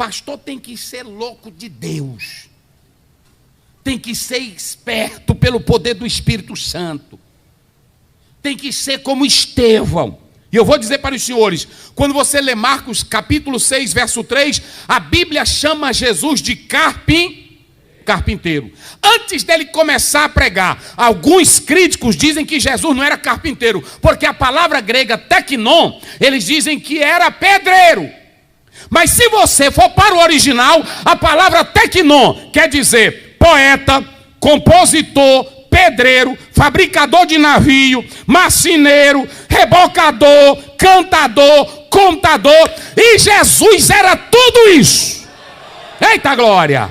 Pastor tem que ser louco de Deus. Tem que ser esperto pelo poder do Espírito Santo. Tem que ser como Estevão. E eu vou dizer para os senhores, quando você lê Marcos capítulo 6, verso 3, a Bíblia chama Jesus de carpinteiro. Antes dele começar a pregar, alguns críticos dizem que Jesus não era carpinteiro, porque a palavra grega teknon, eles dizem que era pedreiro. Mas se você for para o original, a palavra teknon quer dizer poeta, compositor, pedreiro, fabricador de navio, marceneiro, rebocador, cantador, contador. E Jesus era tudo isso. Eita glória!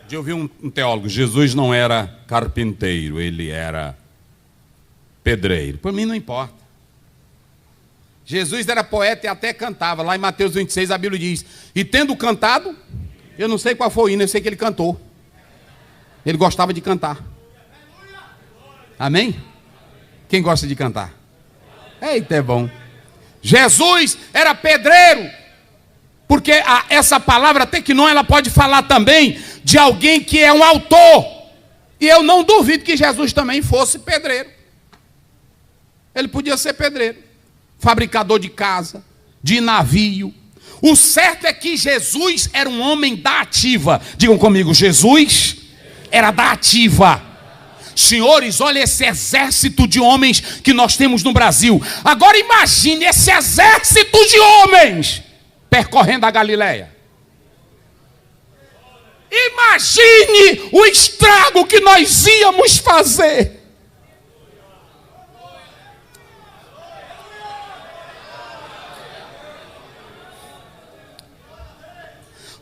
Eu ouvi um teólogo, Jesus não era carpinteiro, ele era pedreiro. Para mim não importa. Jesus era poeta e até cantava. Lá em Mateus 26 a Bíblia diz, e tendo cantado, eu não sei qual foi o hino, eu sei que ele cantou. Ele gostava de cantar. Amém? Quem gosta de cantar? Eita, é bom. Jesus era pedreiro. Porque essa palavra teknon, ela pode falar também de alguém que é um autor. E eu não duvido que Jesus também fosse pedreiro. Ele podia ser pedreiro, fabricador de casa, de navio. O certo é que Jesus era um homem da ativa. Digam comigo, Jesus era da ativa. Senhores, olha esse exército de homens que nós temos no Brasil. Agora imagine esse exército de homens percorrendo a Galileia. Imagine o estrago que nós íamos fazer.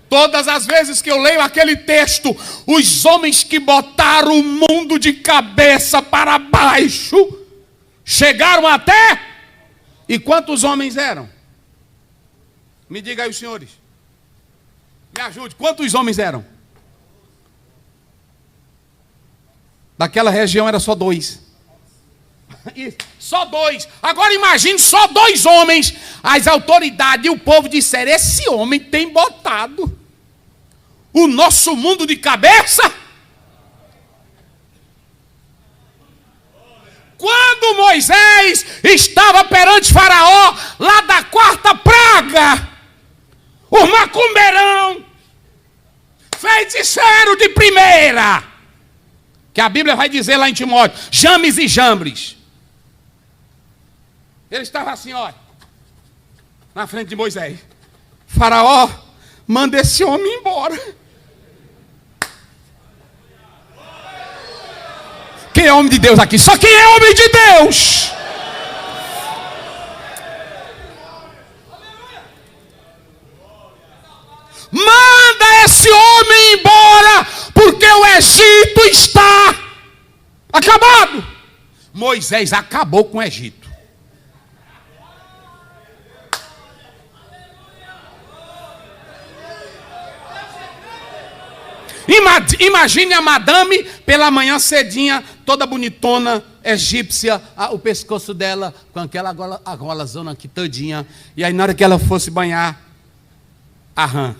Todas as vezes que eu leio aquele texto, os homens que botaram o mundo de cabeça para baixo, chegaram até... E quantos homens eram? Me diga aí os senhores. Me ajude, quantos homens eram? Daquela região era só 2. Só 2. Agora imagine só 2 homens. As autoridades e o povo disseram, esse homem tem botado o nosso mundo de cabeça. Quando Moisés estava perante Faraó, lá da 4ª praga, o macumbeirão, feiticeiro de primeira, que a Bíblia vai dizer lá em Timóteo, James e Jambres. Ele estava assim, olha, na frente de Moisés. Faraó, manda esse homem embora. Quem é homem de Deus aqui? Só quem é homem de Deus. Manda esse homem embora, porque o Egito está acabado. Moisés acabou com o Egito. Imagine a madame pela manhã cedinha, toda bonitona, egípcia, o pescoço dela com aquela argolazona aqui todinha. E aí na hora que ela fosse banhar, a rã.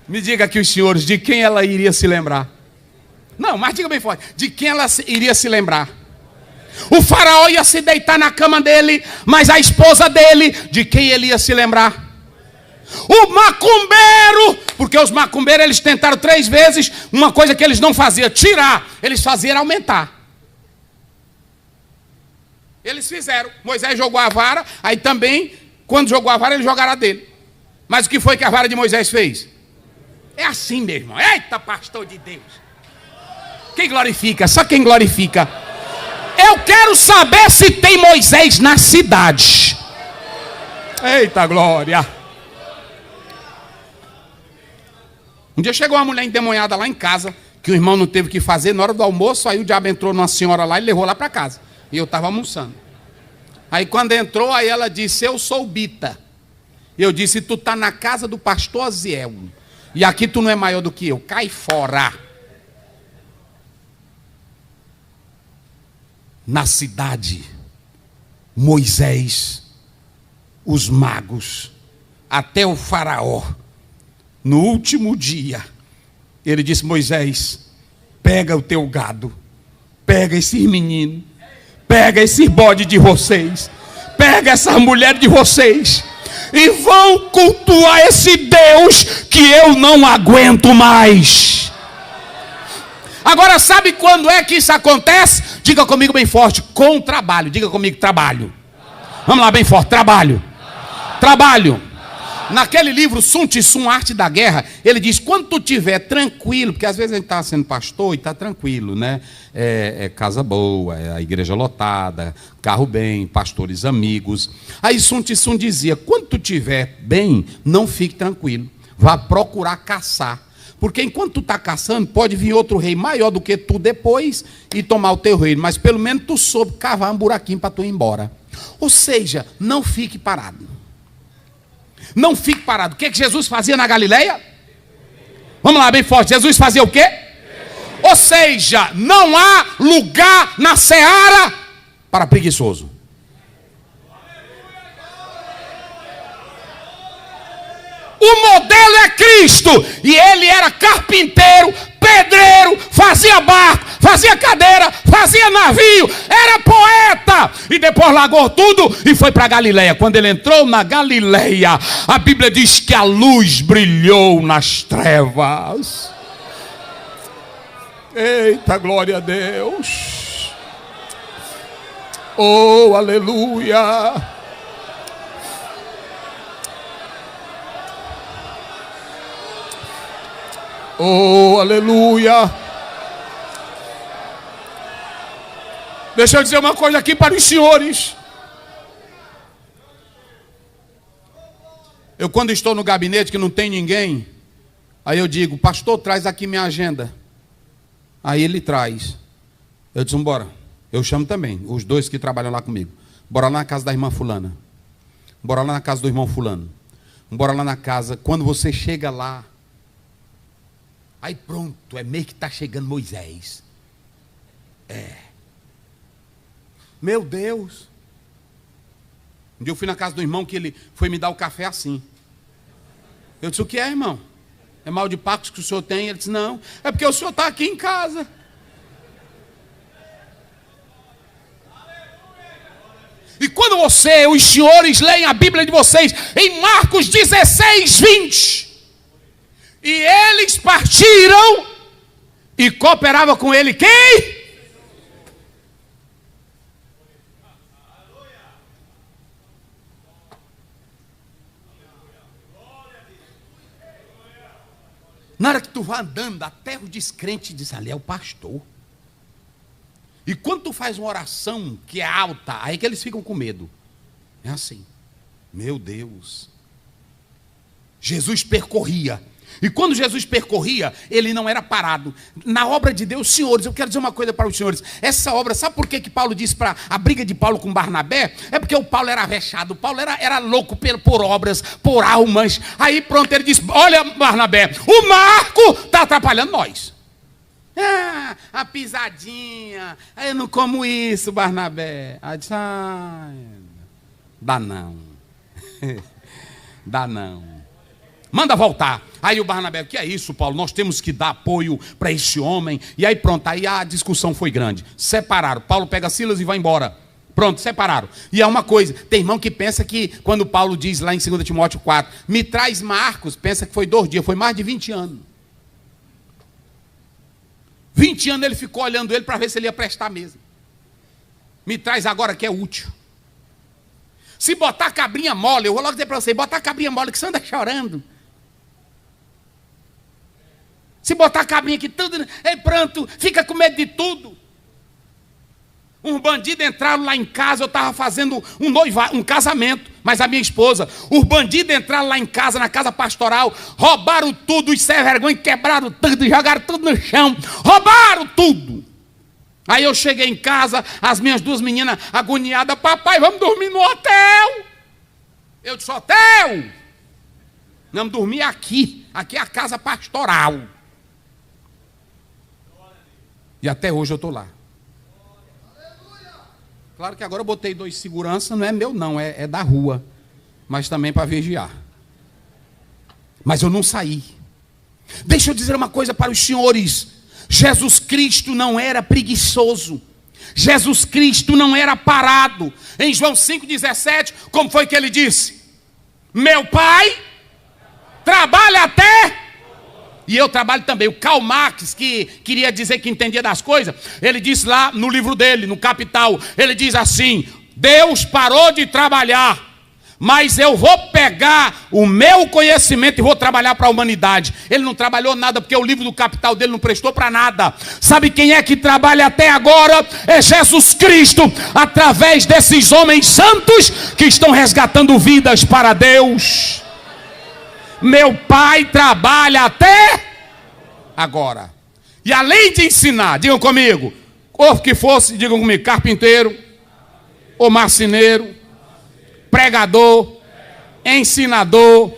Me diga aqui os senhores, de quem ela iria se lembrar? Não, mas diga bem forte, de quem ela iria se lembrar? O faraó ia se deitar na cama dele, mas a esposa dele, de quem ele ia se lembrar? O macumbeiro, porque os macumbeiros eles tentaram 3 vezes uma coisa que eles não faziam, tirar, eles faziam aumentar. Eles fizeram, Moisés jogou a vara, aí também, quando jogou a vara, ele jogará dele. Mas o que foi que a vara de Moisés fez? É assim mesmo, eita pastor de Deus. Quem glorifica? Só quem glorifica. Eu quero saber se tem Moisés na cidade. Eita glória. Um dia chegou uma mulher endemoniada lá em casa, que o irmão não teve o que fazer, na hora do almoço, aí o diabo entrou numa senhora lá e levou lá para casa. E eu estava almoçando. Aí quando entrou, aí ela disse, eu sou Bita. E eu disse, tu está na casa do pastor Aziel. E aqui tu não é maior do que eu, cai fora. Na cidade Moisés, os magos, até o faraó, no último dia, ele disse: Moisés, pega o teu gado, pega esses meninos, pega esses bodes de vocês, pega essas mulheres de vocês, e vão cultuar esse Deus que eu não aguento mais. Agora, sabe quando é que isso acontece? Diga comigo bem forte: com trabalho. Diga comigo: trabalho. Vamos lá, bem forte: trabalho. Trabalho. Naquele livro Sun Tzu, Arte da Guerra, ele diz: quando tu estiver tranquilo, porque às vezes a gente está sendo pastor e está tranquilo, né? É casa boa, é a igreja lotada, carro bem, pastores amigos. Aí Sun Tzu dizia: quando tu estiver bem, não fique tranquilo, vá procurar caçar. Porque enquanto tu está caçando, pode vir outro rei maior do que tu depois e tomar o teu reino. Mas pelo menos tu soube cavar um buraquinho para tu ir embora. Ou seja, não fique parado. Não fique parado. O que Jesus fazia na Galileia? Vamos lá, bem forte. Jesus fazia o quê? Ou seja, não há lugar na seara para preguiçoso. O modelo é Cristo. E ele era carpinteiro, pedreiro, fazia barco, fazia cadeira, fazia navio, era poeta. E depois largou tudo e foi para Galileia. Quando ele entrou na Galileia, a Bíblia diz que a luz brilhou nas trevas. Eita, glória a Deus. Oh, aleluia. Oh, aleluia. Deixa eu dizer uma coisa aqui para os senhores. Eu, quando estou no gabinete que não tem ninguém, aí eu digo: pastor, traz aqui minha agenda. Aí ele traz. Eu disse: bora. Eu chamo também os dois que trabalham lá comigo. Bora lá na casa da irmã fulana. Bora lá na casa do irmão fulano. Bora lá na casa. Quando você chega lá, aí pronto, é meio que está chegando Moisés. Meu Deus. Um dia eu fui na casa do irmão que ele foi me dar o café assim. Eu disse: o que é, irmão? É mal de pacos que o senhor tem? Ele disse: não, é porque o senhor está aqui em casa. E quando você, os senhores, leem a Bíblia de vocês em Marcos 16, 20... e eles partiram e cooperava com ele quem? Na hora que tu vai andando, até o descrente diz: ali é o pastor. E quando tu faz uma oração que é alta, aí que eles ficam com medo. É assim: meu Deus. Jesus percorria. E quando Jesus percorria, ele não era parado. Na obra de Deus, senhores, eu quero dizer uma coisa para os senhores. Essa obra, sabe por que Paulo disse para a briga de Paulo com Barnabé? É porque o Paulo era vexado, o Paulo era louco por obras, por almas. Aí pronto, ele disse: olha, Barnabé, o Marco está atrapalhando nós. A pisadinha, eu não como isso, Barnabé. Aí disse: dá não. Dá não. Manda voltar. Aí o Barnabé: o que é isso, Paulo? Nós temos que dar apoio para esse homem. E aí pronto, aí a discussão foi grande. Separaram. Paulo pega Silas e vai embora. Pronto, separaram. E é uma coisa, tem irmão que pensa que quando Paulo diz lá em 2 Timóteo 4, me traz Marcos, pensa que foi 2 dias, foi mais de 20 anos. 20 anos ele ficou olhando ele para ver se ele ia prestar mesmo. Me traz agora que é útil. Se botar a cabrinha mole, eu vou logo dizer para você: botar a cabrinha mole que você anda chorando. Se botar a cabrinha aqui tudo, pronto, fica com medo de tudo. Um bandido entraram lá em casa, eu estava fazendo um casamento, mas a minha esposa, os bandidos entraram lá em casa, na casa pastoral, roubaram tudo, os sem vergonha, quebraram tudo, jogaram tudo no chão, roubaram tudo. Aí eu cheguei em casa, as minhas duas meninas agoniadas: papai, vamos dormir no hotel. Eu disse: hotel? Vamos dormir aqui é a casa pastoral. E até hoje eu estou lá. Claro que agora eu botei 2 segurança, não é meu não, é da rua. Mas também para vigiar. Mas eu não saí. Deixa eu dizer uma coisa para os senhores. Jesus Cristo não era preguiçoso. Jesus Cristo não era parado. Em João 5,17, como foi que ele disse? Meu Pai trabalha até... E eu trabalho também. O Karl Marx, que queria dizer que entendia das coisas, ele disse lá no livro dele, no Capital, ele diz assim: Deus parou de trabalhar, mas eu vou pegar o meu conhecimento e vou trabalhar para a humanidade. Ele não trabalhou nada, porque o livro do Capital dele não prestou para nada. Sabe quem é que trabalha até agora? É Jesus Cristo, através desses homens santos que estão resgatando vidas para Deus. Meu Pai trabalha até agora. E além de ensinar, digam comigo, ou que fosse, digam comigo, carpinteiro, ou marceneiro, pregador, ensinador,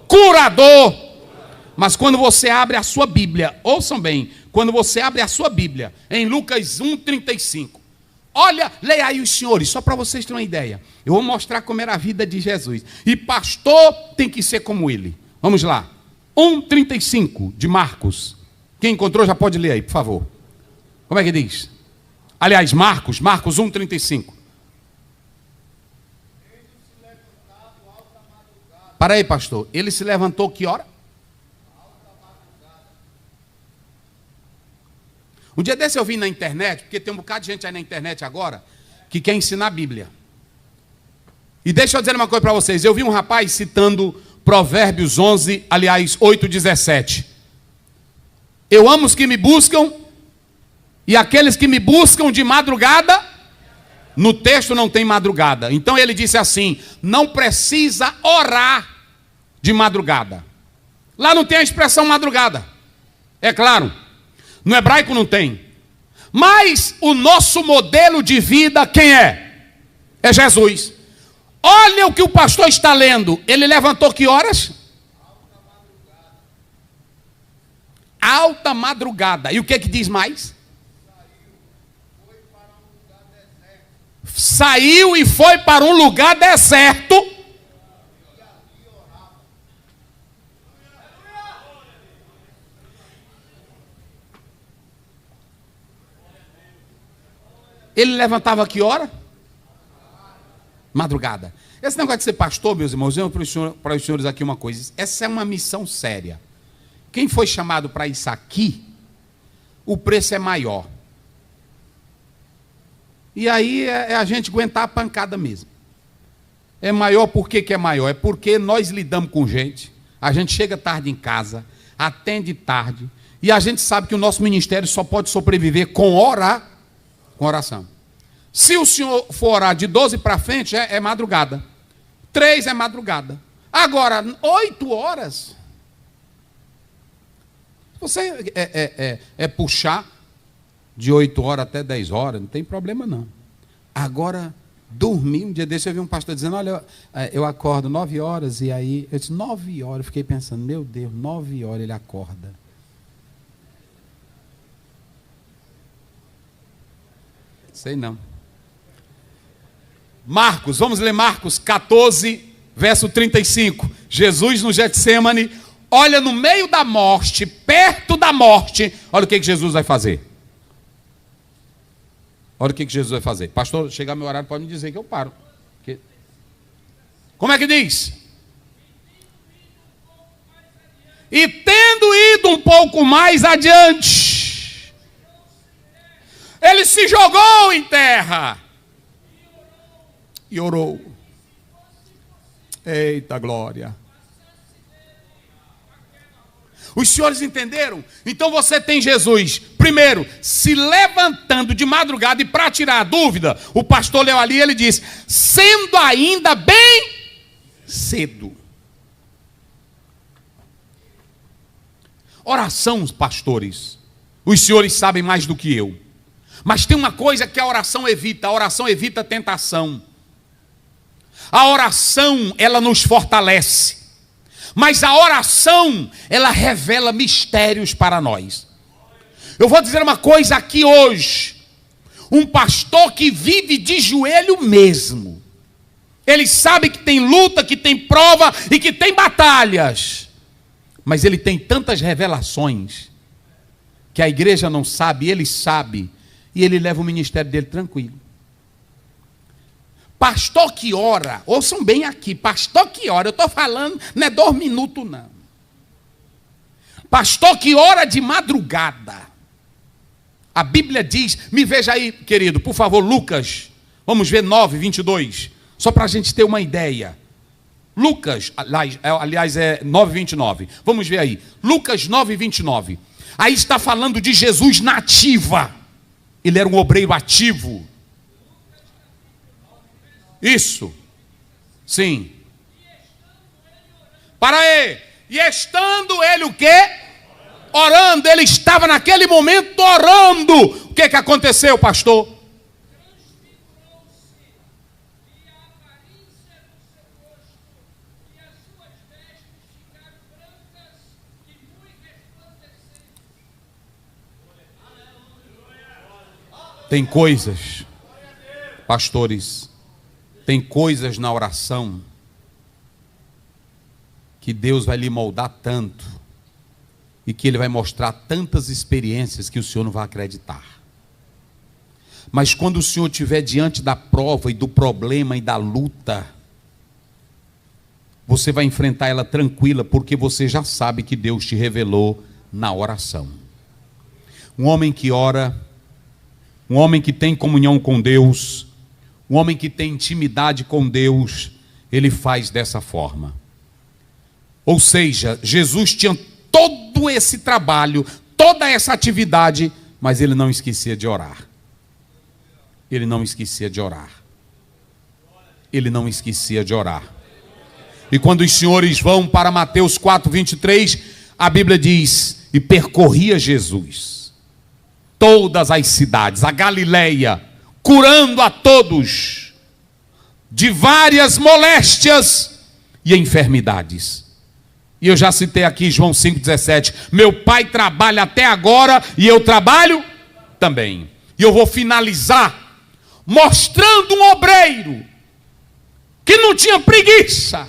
curador. Mas quando você abre a sua Bíblia, ouçam bem, quando você abre a sua Bíblia, em Lucas 1,35, olha, leia aí os senhores, só para vocês terem uma ideia. Eu vou mostrar como era a vida de Jesus. E pastor tem que ser como ele. Vamos lá. 1,35 de Marcos. Quem encontrou já pode ler aí, por favor. Como é que diz? Aliás, Marcos 1,35. Para aí, pastor. Ele se levantou que hora? Um dia desse eu vi na internet, porque tem um bocado de gente aí na internet agora que quer ensinar a Bíblia. E deixa eu dizer uma coisa para vocês. Eu vi um rapaz citando Provérbios 11, aliás, 8,17. Eu amo os que me buscam, e aqueles que me buscam de madrugada. No texto não tem madrugada. Então ele disse assim: não precisa orar de madrugada. Lá não tem a expressão madrugada. É claro. No hebraico não tem. Mas o nosso modelo de vida, quem é? É Jesus. Olha o que o pastor está lendo. Ele levantou que horas? Alta madrugada. E o que diz mais? Saiu e foi para um lugar deserto. Ele levantava que hora? Madrugada. Esse negócio de ser pastor, meus irmãos, eu vou para os senhores aqui uma coisa. Essa é uma missão séria. Quem foi chamado para isso aqui, o preço é maior. E aí é a gente aguentar a pancada mesmo. É maior por que é maior? É porque nós lidamos com gente, a gente chega tarde em casa, atende tarde, e a gente sabe que o nosso ministério só pode sobreviver com oração. Se o senhor for orar de 12 para frente, é madrugada. 3 é madrugada. Agora, 8 horas, você puxar de 8 horas até 10 horas, não tem problema não. Agora, dormir, um dia desse eu vi um pastor dizendo, olha, eu acordo 9 horas, e aí, eu disse, 9 horas, eu fiquei pensando, meu Deus, 9 horas ele acorda. Sei não. Marcos, vamos ler Marcos 14, verso 35. Jesus no Getsemane, olha no meio da morte, perto da morte, olha o que Jesus vai fazer. Olha o que Jesus vai fazer. Pastor, chegar meu horário, pode me dizer que eu paro. Como é que diz? E tendo ido um pouco mais adiante, ele se jogou em terra e orou. Eita glória. Os senhores entenderam? Então você tem Jesus, primeiro, se levantando de madrugada, e para tirar a dúvida, o pastor leu ali, ele diz, sendo ainda bem cedo. Oração, pastores, os senhores sabem mais do que eu. Mas tem uma coisa que a oração evita a tentação. A oração, ela nos fortalece. Mas a oração, ela revela mistérios para nós. Eu vou dizer uma coisa aqui hoje. Um pastor que vive de joelho mesmo. Ele sabe que tem luta, que tem prova e que tem batalhas. Mas ele tem tantas revelações que a igreja não sabe, ele sabe. E ele leva o ministério dele tranquilo. Pastor que ora, ouçam bem aqui, pastor que ora, eu estou falando, não é 2 minutos não. Pastor que ora de madrugada. A Bíblia diz, me veja aí, querido, por favor, Lucas, vamos ver 9:22, só para a gente ter uma ideia. Lucas, aliás é 9:29, vamos ver aí, Lucas 9:29, aí está falando de Jesus na ativa, ele era um obreiro ativo. Isso, sim. Para aí, e estando ele o quê? Orando, ele estava naquele momento orando. O que aconteceu, pastor? Tem coisas, pastores, tem coisas na oração que Deus vai lhe moldar tanto e que Ele vai mostrar tantas experiências que o Senhor não vai acreditar. Mas quando o Senhor estiver diante da prova e do problema e da luta, você vai enfrentar ela tranquila, porque você já sabe que Deus te revelou na oração. Um homem que ora, um homem que tem comunhão com Deus, um homem que tem intimidade com Deus, ele faz dessa forma. Ou seja, Jesus tinha todo esse trabalho, toda essa atividade, mas ele não esquecia de orar. Ele não esquecia de orar. Ele não esquecia de orar. E quando os senhores vão para Mateus 4:23, a Bíblia diz, e percorria Jesus todas as cidades, a Galileia, curando a todos de várias moléstias e enfermidades. E eu já citei aqui João 5,17. Meu pai trabalha até agora e eu trabalho também. E eu vou finalizar mostrando um obreiro que não tinha preguiça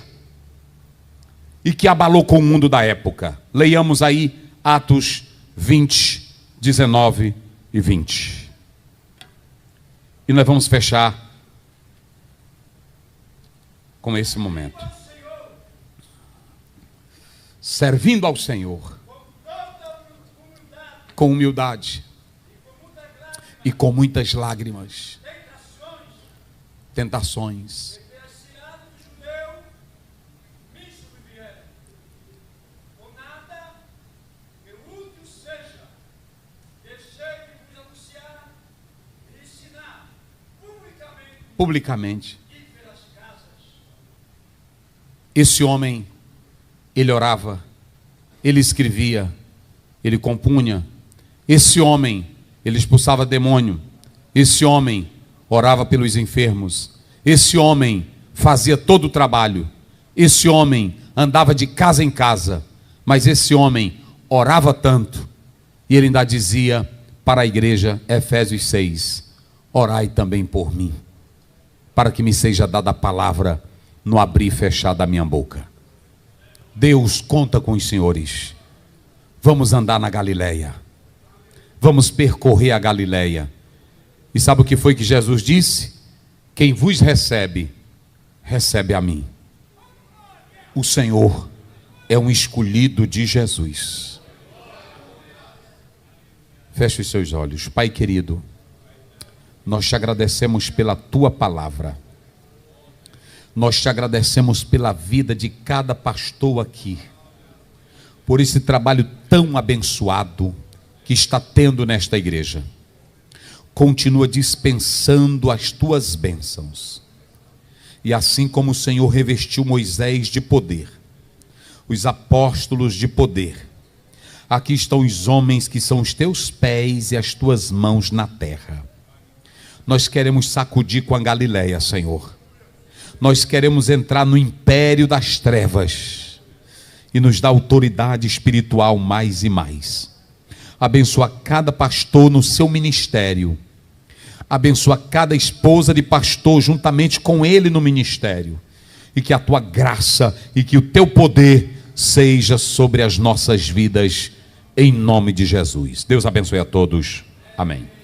e que abalou com o mundo da época. Leiamos aí Atos 20, 19 e 20. E nós vamos fechar com esse momento. Servindo ao Senhor com humildade e com muitas lágrimas, tentações. Publicamente. Esse homem, ele orava, ele escrevia, ele compunha. Esse homem, ele expulsava demônio. Esse homem orava pelos enfermos. Esse homem fazia todo o trabalho. Esse homem andava de casa em casa. Mas esse homem orava tanto, e ele ainda dizia para a igreja, Efésios 6, orai também por mim, para que me seja dada a palavra no abrir e fechar da minha boca. Deus conta com os senhores. Vamos andar na Galileia. Vamos percorrer a Galileia. E sabe o que foi que Jesus disse? Quem vos recebe, recebe a mim. O Senhor é um escolhido de Jesus. Feche os seus olhos. Pai querido, nós te agradecemos pela tua palavra. Nós te agradecemos pela vida de cada pastor aqui, por esse trabalho tão abençoado que está tendo nesta igreja. Continua dispensando as tuas bênçãos. E assim como o Senhor revestiu Moisés de poder, os apóstolos de poder, aqui estão os homens que são os teus pés e as tuas mãos na terra. Nós queremos sacudir com a Galileia, Senhor. Nós queremos entrar no império das trevas e nos dar autoridade espiritual mais e mais. Abençoa cada pastor no seu ministério. abençoa cada esposa de pastor juntamente com ele no ministério, e que a tua graça e que o teu poder seja sobre as nossas vidas, em nome de Jesus. Deus abençoe a todos. Amém.